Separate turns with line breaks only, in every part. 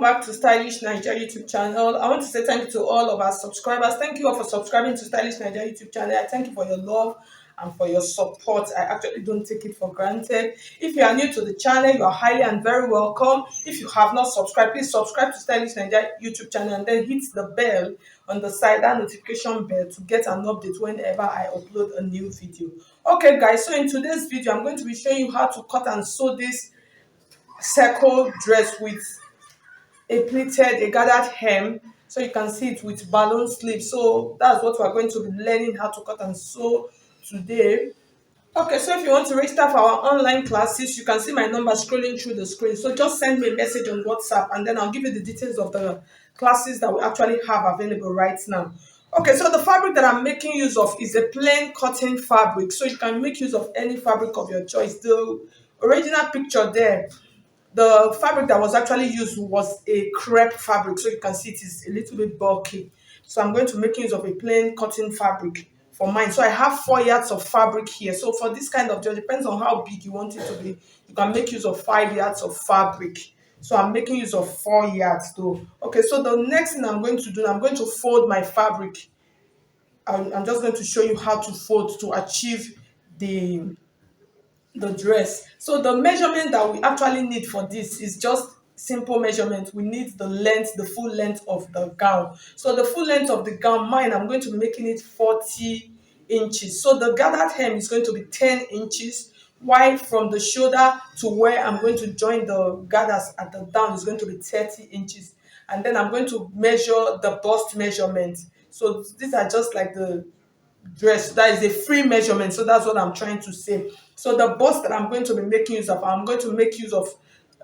back to Stylish Naija YouTube channel. I want to say thank you to all of our subscribers. Thank you all for subscribing to Stylish Naija YouTube channel. I thank you for your love and for your support. I actually don't take it for granted. If you are new to the channel, you are highly and very welcome. If you have not subscribed, please subscribe to Stylish Naija YouTube channel and then hit the bell on the side, that notification bell, to get an update whenever I upload a new video. Okay, guys, so in today's video, I'm going to be showing you how to cut and sew this circle dress with a gathered hem, so you can see it with balloon sleeves. So that's what we're going to be learning how to cut and sew today. Okay, so if you want to register for our online classes, you can see my number scrolling through the screen. So just send me a message on WhatsApp and then I'll give you the details of the classes that we actually have available right now. Okay, so the fabric that I'm making use of is a plain cotton fabric. So you can make use of any fabric of your choice. The original picture there, the fabric that was actually used was a crepe fabric, so you can see it is a little bit bulky. So I'm going to make use of a plain cotton fabric for mine. So I have 4 yards of fabric here. So for this kind of dress, depends on how big you want it to be, you can make use of 5 yards of fabric. So I'm making use of 4 yards though. Okay, so the next thing I'm going to do, I'm going to fold my fabric. I'm just going to show you how to fold to achieve the dress. So the measurement that we actually need for this is just simple measurement. We need the length, the full length of the gown. So the full length of the gown, mine, I'm going to be making it 40 inches. So the gathered hem is going to be 10 inches, while from the shoulder to where I'm going to join the gathers at the down is going to be 30 inches. And then I'm going to measure the bust measurement. So these are just like the dress, that is a free measurement, so that's what I'm trying to say. So the bust that I'm going to be making use of, I'm going to make use of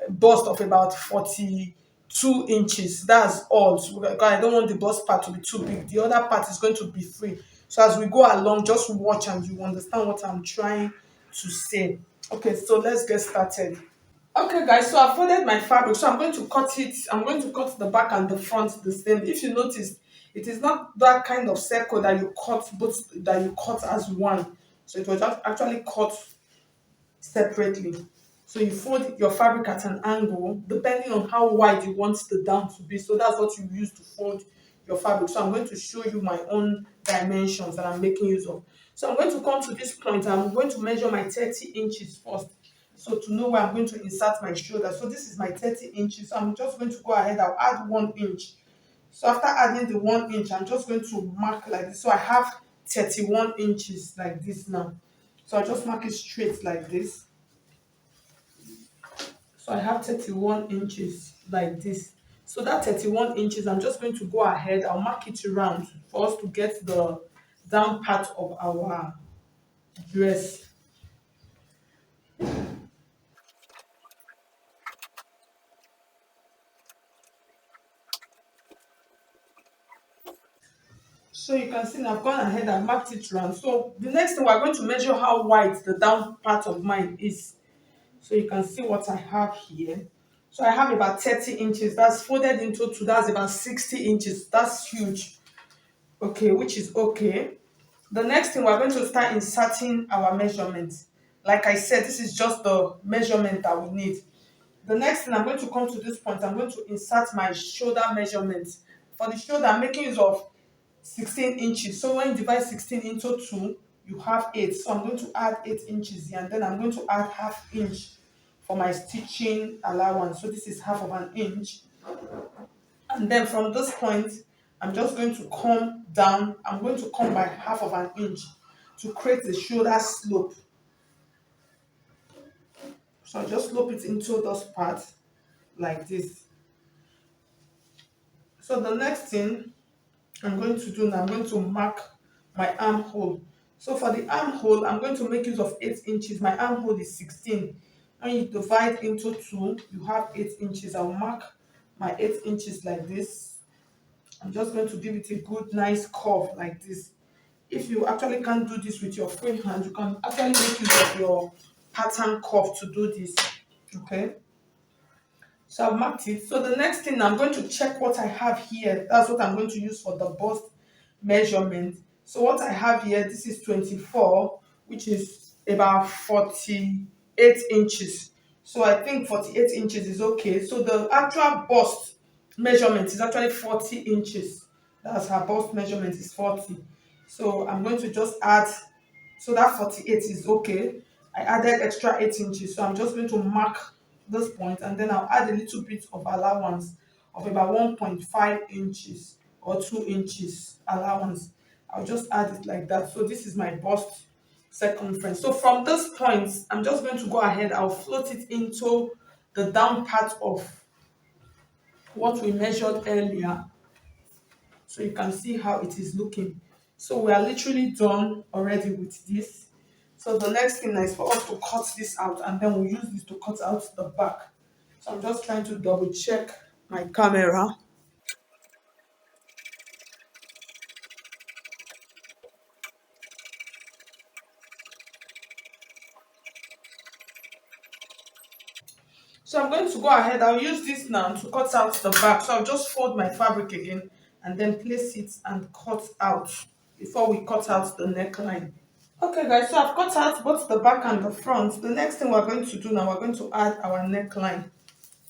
a bust of about 42 inches. That's all. So, because I don't want the bust part to be too big, the other part is going to be free. So as we go along, just watch and you understand what I'm trying to say. Okay, so let's get started. Okay, guys, so I folded my fabric, so I'm going to cut it. I'm going to cut the back and the front the same. If you notice, it is not that kind of circle that you cut both, that you cut as one. So it was actually cut separately. So you fold your fabric at an angle depending on how wide you want the down to be. So that's what you use to fold your fabric. So I'm going to show you my own dimensions that I'm making use of. So I'm going to come to this point. I'm going to measure my 30 inches first. So to know where I'm going to insert my shoulder. So this is my 30 inches. So I'm just going to go ahead. I'll add 1 inch. So after adding the 1 inch, I'm just going to mark like this. So I have 31 inches like this now. So I just mark it straight like this. So I have 31 inches like this. So that 31 inches, I'm just going to go ahead. I'll mark it around for us to get the down part of our dress. So you can see now I've gone ahead and marked it round. So the next thing, we're going to measure how wide the down part of mine is. So you can see what I have here. So I have about 30 inches. That's folded into two. That's about 60 inches. That's huge. Okay, which is okay. The next thing, we're going to start inserting our measurements. Like I said, this is just the measurement that we need. The next thing, I'm going to come to this point. I'm going to insert my shoulder measurements. For the shoulder, I'm making use of 16 inches. So when you divide 16 into 2, you have 8. So I'm going to add 8 inches here, and then I'm going to add half inch for my stitching allowance. So this is half of an inch. And then from this point, I'm just going to come down. I'm going to come by half of an inch to create the shoulder slope. So I just slope it into this part like this. So the next thing I'm going to do now, I'm going to mark my armhole. So for the armhole, I'm going to make use of 8 inches. My armhole is 16. When you divide into 2, you have 8 inches. I'll mark my 8 inches like this. I'm just going to give it a good, nice curve like this. If you actually can't do this with your free hand, you can actually make use of your pattern curve to do this. Okay. So I've marked it. So the next thing, I'm going to check what I have here. That's what I'm going to use for the bust measurement. So what I have here, this is 24, which is about 48 inches. So I think 48 inches is okay. So the actual bust measurement is actually 40 inches. That's her bust measurement is 40. So I'm going to just add, so that 48 is okay. I added extra 8 inches. So I'm just going to mark this point and then I'll add a little bit of allowance of about 1.5 inches or 2 inches allowance. I'll just add it like that. So this is my bust circumference. So from this point, I'm just going to go ahead, I'll float it into the down part of what we measured earlier, so you can see how it is looking. So we are literally done already with this. So the next thing is for us to cut this out and then we'll use this to cut out the back. So I'm just trying to double check my camera. So I'm going to go ahead, I'll use this now to cut out the back. So I'll just fold my fabric again and then place it and cut out before we cut out the neckline. Okay guys, so I've cut out both the back and the front. The next thing we're going to do now, we're going to add our neckline.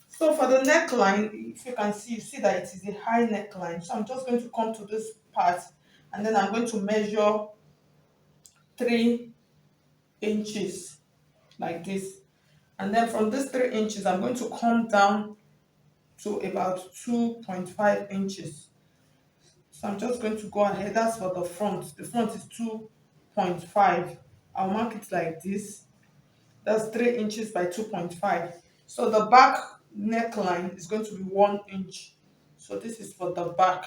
So for the neckline, if you can see, you see that it is a high neckline. So I'm just going to come to this part and then I'm going to measure 3 inches like this. And then from this 3 inches, I'm going to come down to about 2.5 inches. So I'm just going to go ahead. That's for the front. The front is 2.5. I'll mark it like this. That's 3 inches by 2.5. So the back neckline is going to be 1 inch. So this is for the back.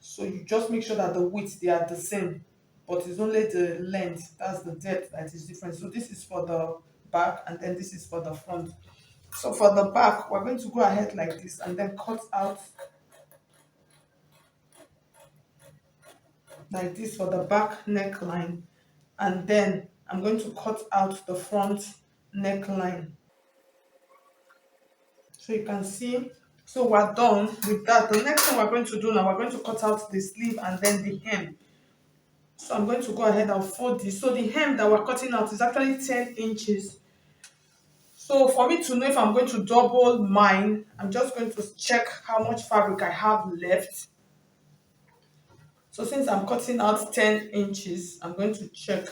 So you just make sure that the width they are the same, but it's only the length, that's the depth that is different. So this is for the back and then this is for the front. So for the back, we're going to go ahead like this and then cut out like this for the back neckline. And then I'm going to cut out the front neckline. So you can see, so we're done with that. The next thing we're going to do now, we're going to cut out the sleeve and then the hem. So I'm going to go ahead and fold this. So the hem that we're cutting out is actually 10 inches. So for me to know if I'm going to double mine, I'm just going to check how much fabric I have left. So since I'm cutting out 10 inches, I'm going to check.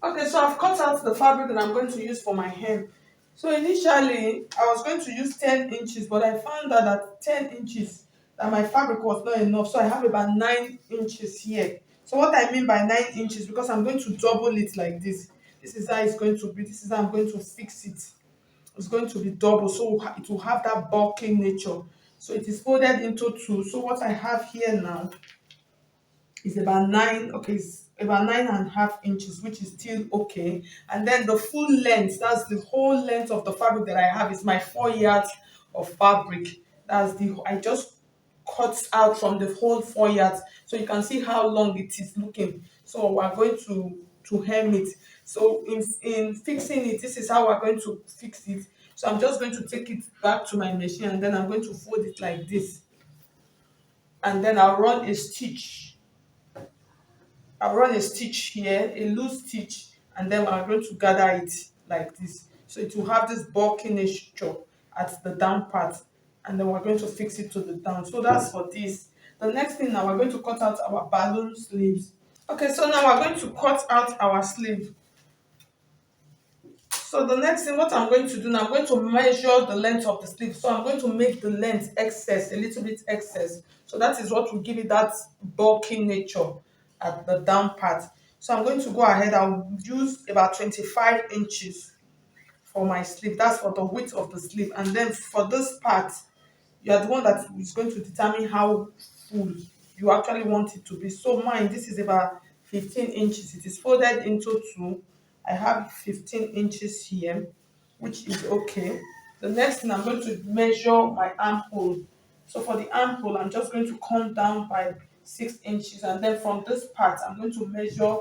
Okay, so I've cut out the fabric that I'm going to use for my hem. So initially, I was going to use 10 inches, but I found out that 10 inches, that my fabric was not enough. So I have about 9 inches here. So what I mean by 9 inches, because I'm going to double it like this. This is how it's going to be. This is how I'm going to fix it. It's going to be double, so it will have that bulking nature. So it is folded into two. So what I have here now is about 9, okay, it's about 9.5 inches, which is still okay. And then the full length, that's the whole length of the fabric that I have, is my 4 yards of fabric. That's the, I just cut out from the whole 4 yards, so you can see how long it is looking. So we're going to hem it. So in fixing it, this is how we're going to fix it. So I'm just going to take it back to my machine and then I'm going to fold it like this, and then I'll run a stitch here, a loose stitch, and then I'm going to gather it like this. So it will have this bulky nature at the down part, and then we're going to fix it to the down. So that's for this. The next thing now, we're going to cut out our balloon sleeves. Okay, so now we're going to cut out our sleeve. So the next thing, what I'm going to do now, I'm going to measure the length of the sleeve. So I'm going to make the length excess, a little bit excess. So that is what will give it that bulky nature at the down part. So I'm going to go ahead, I'll use about 25 inches for my sleeve. That's for the width of the sleeve. And then for this part, you are the one that is going to determine how full you actually want it to be. So mine, this is about 15 inches. It is folded into two. I have 15 inches here, which is okay. The next thing, I'm going to measure my armhole. So for the armhole, I'm just going to come down by 6 inches, and then from this part, I'm going to measure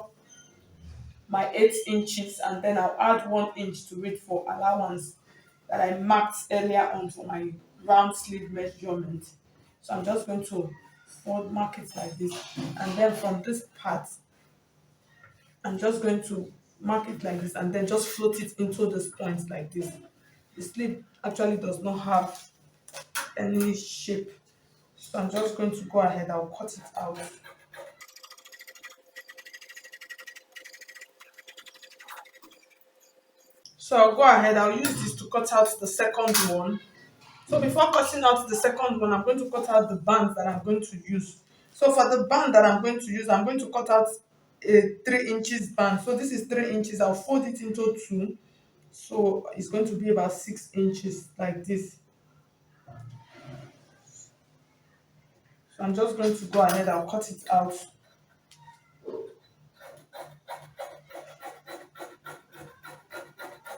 my 8 inches, and then I'll add 1 inch to it for allowance that I marked earlier on for my round sleeve measurement. So I'm just going to fold, mark it like this, and then from this part, I'm just going to mark it like this and then just float it into this point like this. The sleeve actually does not have any shape. So I'm just going to go ahead, I'll cut it out. So I'll go ahead, I'll use this to cut out the second one. So before cutting out the second one, I'm going to cut out the band that I'm going to use. So for the band that I'm going to use, I'm going to cut out a 3 inches band. So this is 3 inches. I'll fold it into two. So it's going to be about 6 inches like this. So I'm just going to go ahead, I'll cut it out.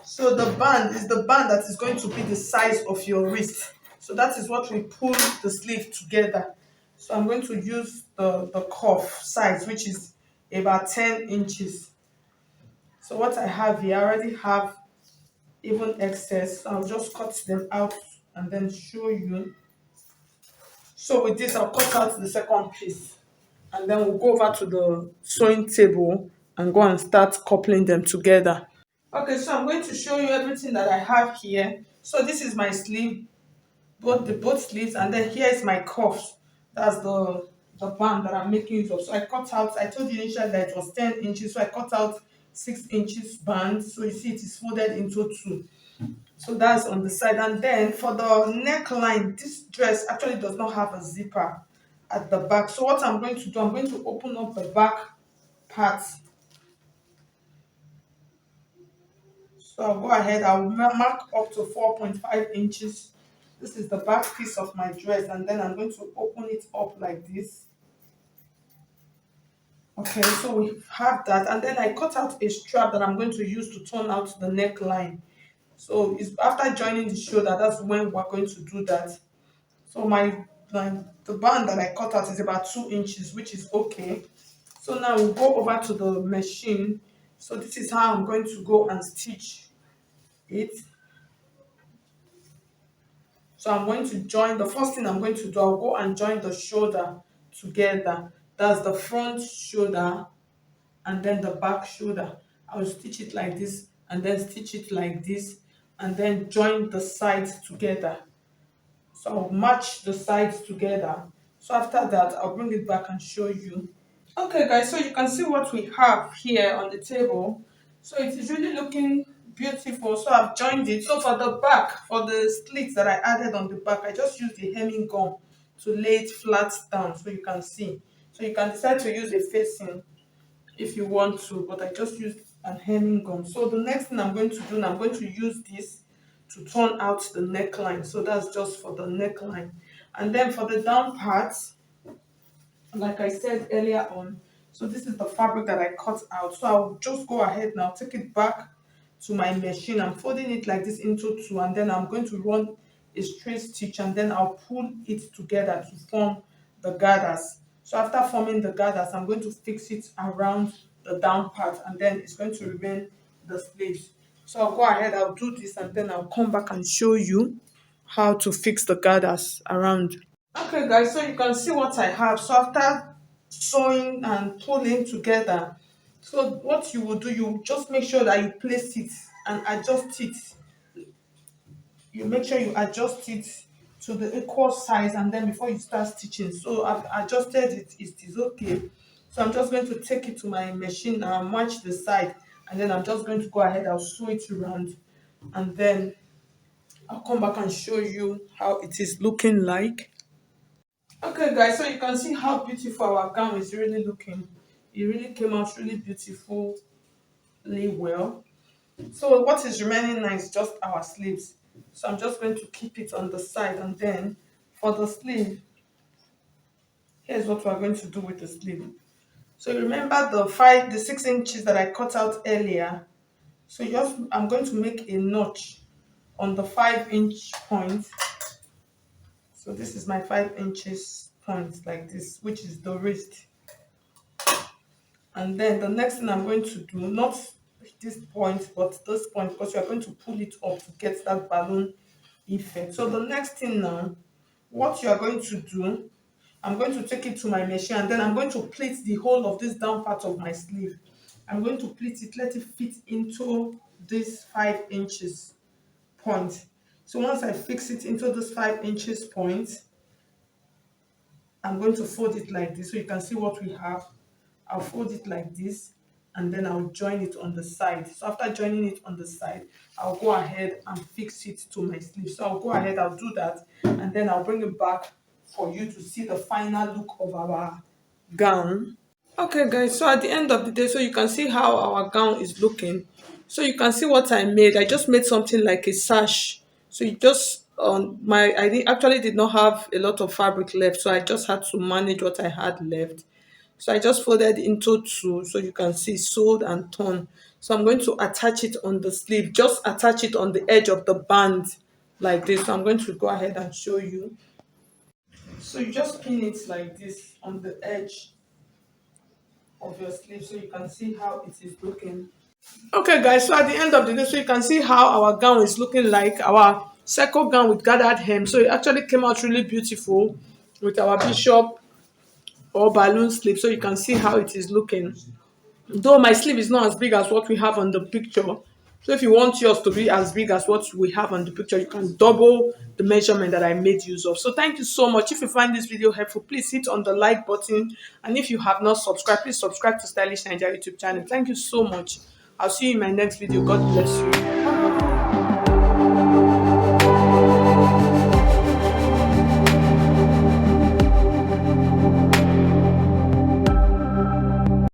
So the band is the band that is going to be the size of your wrist. So that is what we pull the sleeve together. So I'm going to use the cuff size, which is about 10 inches. So what I have here, I already have even excess. So I'll just cut them out and then show you. So with this, I'll cut out the second piece. And then we'll go over to the sewing table and go and start coupling them together. Okay, so I'm going to show you everything that I have here. So this is my sleeve, both sleeves, and then here is my cuffs. That's the band that I'm making use of. So I cut out, I told you initially that it was 10 inches, so I cut out 6 inches band. So you see it is folded into two. So that's on the side. And then for the neckline, this dress actually does not have a zipper at the back. So what I'm going to do, I'm going to open up the back part. So I'll go ahead, I'll mark up to 4.5 inches. This is the back piece of my dress, and then I'm going to open it up like this. Okay, so we have that, and then I cut out a strap that I'm going to use to turn out the neckline. So it's after joining the shoulder, that's when we're going to do that. So my the band that I cut out is about 2 inches, which is okay. So now we'll go over to the machine. So this is how I'm going to go and stitch it. So I'm going to join, the first thing I'm going to do, I'll go and join the shoulder together. That's the front shoulder and then the back shoulder. I'll stitch it like this and then stitch it like this and then join the sides together. So I'll match the sides together. So after that, I'll bring it back and show you. Okay guys, so you can see what we have here on the table. So it is really looking beautiful. So I've joined it. So for the back, for the slits that I added on the back, I just used the hemming gum to lay it flat down so you can see. So you can decide to use a facing if you want to, but I just used an hemming gum. So the next thing I'm going to do, I'm going to use this to turn out the neckline. So that's just for the neckline. And then for the down parts, like I said earlier on, so this is the fabric that I cut out. So I'll just go ahead now, take it back to my machine. I'm folding it like this into two, and then I'm going to run a straight stitch, and then I'll pull it together to form the gathers. So after forming the gathers, I'm going to fix it around the down part, and then it's going to remain the sleeves. So I'll go ahead, I'll do this, and then I'll come back and show you how to fix the gathers around. Okay guys, so you can see what I have. So after sewing and pulling together, so what you will do, you just make sure that you place it and adjust it. You make sure you adjust it to the equal size, and then before you start stitching. So I've adjusted it, it is okay. So I'm just going to take it to my machine and match the side, and then I'm just going to go ahead, I'll sew it around, and then I'll come back and show you how it is looking like. Okay guys, so you can see how beautiful our gown is really looking. It really came out really beautifully well. So what is remaining now is just our sleeves. So I'm just going to keep it on the side, and then for the sleeve, here's what we're going to do with the sleeve. So you remember the 6 inches that I cut out earlier. So just I'm going to make a notch on the 5-inch point. So this is my 5 inches point like this, which is the wrist. And then the next thing I'm going to do, not this point, but this point, because you're going to pull it up to get that balloon effect. So the next thing now, what you are going to do, I'm going to take it to my machine, and then I'm going to pleat the whole of this down part of my sleeve. I'm going to pleat it, let it fit into this 5 inches point. So once I fix it into this 5 inches point, I'm going to fold it like this so you can see what we have. I'll fold it like this and then I'll join it on the side. So after joining it on the side, I'll go ahead and fix it to my sleeve. So I'll go ahead, I'll do that, and then I'll bring it back for you to see the final look of our gown. Okay guys, so at the end of the day, so you can see how our gown is looking. So you can see what I made. I just made something like a sash. So you just on my actually did not have a lot of fabric left, so I just had to manage what I had left. So I just folded into two, so you can see sewed and torn. So I'm going to attach it on the sleeve. Just attach it on the edge of the band like this. So I'm going to go ahead and show you. So you just pin it like this on the edge of your sleeve so you can see how it is looking. Okay guys, so at the end of the day, so you can see how our gown is looking like, our circle gown with gathered hem. So it actually came out really beautiful with our bishop or balloon sleeve. So you can see how it is looking. Though my sleeve is not as big as what we have on the picture. So if you want yours to be as big as what we have on the picture, you can double the measurement that I made use of. So thank you so much. If you find this video helpful, please hit on the like button. And if you have not subscribed, please subscribe to Stylish Naija YouTube channel. Thank you so much. I'll see you in my next video. God bless you.